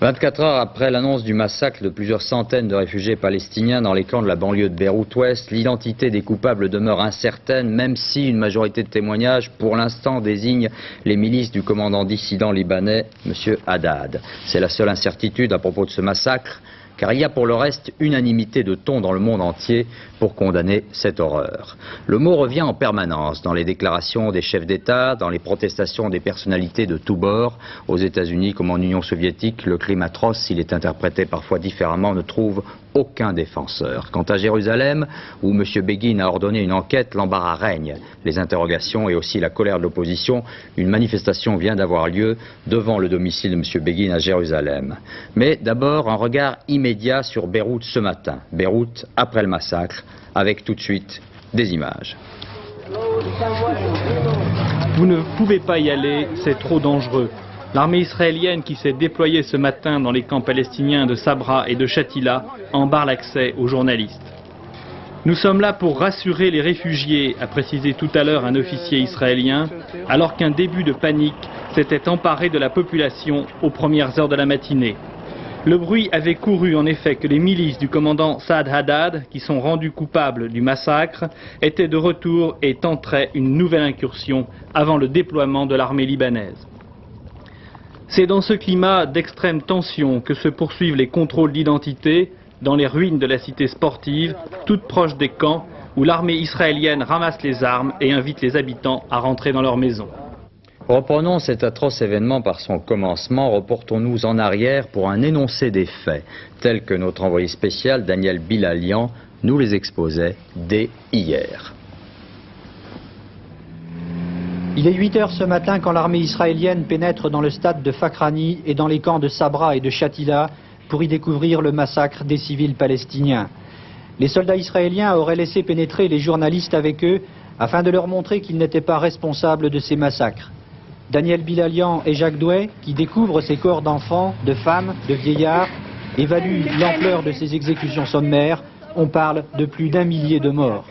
24 heures après l'annonce du massacre de plusieurs centaines de réfugiés palestiniens dans les camps de la banlieue de Beyrouth-Ouest, l'identité des coupables demeure incertaine, même si une majorité de témoignages, pour l'instant, désignent les milices du commandant dissident libanais, M. Haddad. C'est la seule incertitude à propos de ce massacre, car il y a pour le reste unanimité de ton dans le monde entier pour condamner cette horreur. Le mot revient en permanence dans les déclarations des chefs d'État, dans les protestations des personnalités de tous bords. Aux États-Unis comme en Union soviétique, le crime atroce, s'il est interprété parfois différemment, ne trouve aucun défenseur. Quant à Jérusalem, où M. Begin a ordonné une enquête, l'embarras règne. Les interrogations et aussi la colère de l'opposition, une manifestation vient d'avoir lieu devant le domicile de M. Begin à Jérusalem. Mais d'abord, un regard immédiat sur Beyrouth ce matin. Beyrouth après le massacre, avec tout de suite des images. Vous ne pouvez pas y aller, c'est trop dangereux. L'armée israélienne qui s'est déployée ce matin dans les camps palestiniens de Sabra et de Shatila embarre l'accès aux journalistes. Nous sommes là pour rassurer les réfugiés, a précisé tout à l'heure un officier israélien, alors qu'un début de panique s'était emparé de la population aux premières heures de la matinée. Le bruit avait couru en effet que les milices du commandant Saad Haddad, qui sont rendus coupables du massacre, étaient de retour et tenteraient une nouvelle incursion avant le déploiement de l'armée libanaise. C'est dans ce climat d'extrême tension que se poursuivent les contrôles d'identité dans les ruines de la cité sportive, toute proche des camps, où l'armée israélienne ramasse les armes et invite les habitants à rentrer dans leurs maisons. Reprenons cet atroce événement par son commencement, reportons-nous en arrière pour un énoncé des faits, tels que notre envoyé spécial Daniel Bilalian nous les exposait dès hier. Il est 8 heures ce matin quand l'armée israélienne pénètre dans le stade de Fakrani et dans les camps de Sabra et de Shatila pour y découvrir le massacre des civils palestiniens. Les soldats israéliens auraient laissé pénétrer les journalistes avec eux afin de leur montrer qu'ils n'étaient pas responsables de ces massacres. Daniel Bilalian et Jacques Douai, qui découvrent ces corps d'enfants, de femmes, de vieillards, évaluent l'ampleur de ces exécutions sommaires. On parle de plus d'1 millier de morts.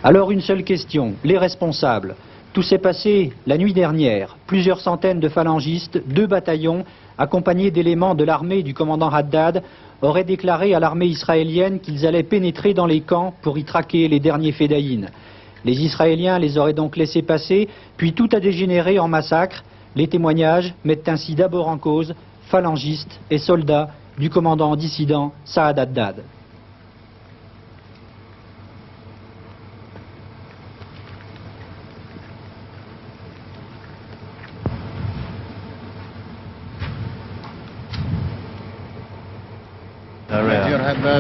Alors une seule question, les responsables. Tout s'est passé la nuit dernière. Plusieurs centaines de phalangistes, 2 bataillons, accompagnés d'éléments de l'armée du commandant Haddad, auraient déclaré à l'armée israélienne qu'ils allaient pénétrer dans les camps pour y traquer les derniers fédayines. Les Israéliens les auraient donc laissés passer, puis tout a dégénéré en massacre. Les témoignages mettent ainsi d'abord en cause phalangistes et soldats du commandant dissident Saad Haddad.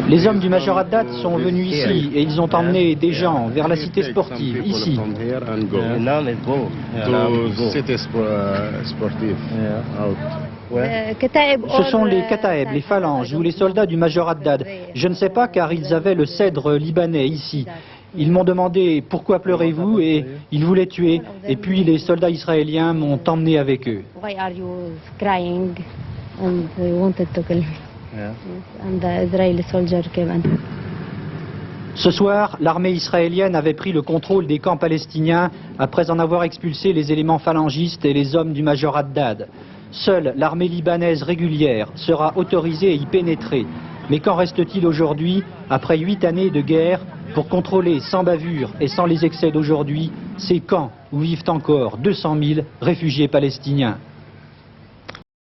Les hommes du Major Haddad sont venus ici et ils ont emmené des gens vers la cité sportive, ici. Ce sont les Kataeb, les phalanges ou les soldats du Major Haddad. Je ne sais pas car ils avaient le cèdre libanais ici. Ils m'ont demandé pourquoi pleurez-vous et ils voulaient tuer. Et puis les soldats israéliens m'ont emmené avec eux. Ce soir, l'armée israélienne avait pris le contrôle des camps palestiniens après en avoir expulsé les éléments phalangistes et les hommes du Major Haddad. Seule l'armée libanaise régulière sera autorisée à y pénétrer. Mais qu'en reste-t-il aujourd'hui, après 8 années de guerre, pour contrôler sans bavure et sans les excès d'aujourd'hui ces camps où vivent encore 200 000 réfugiés palestiniens?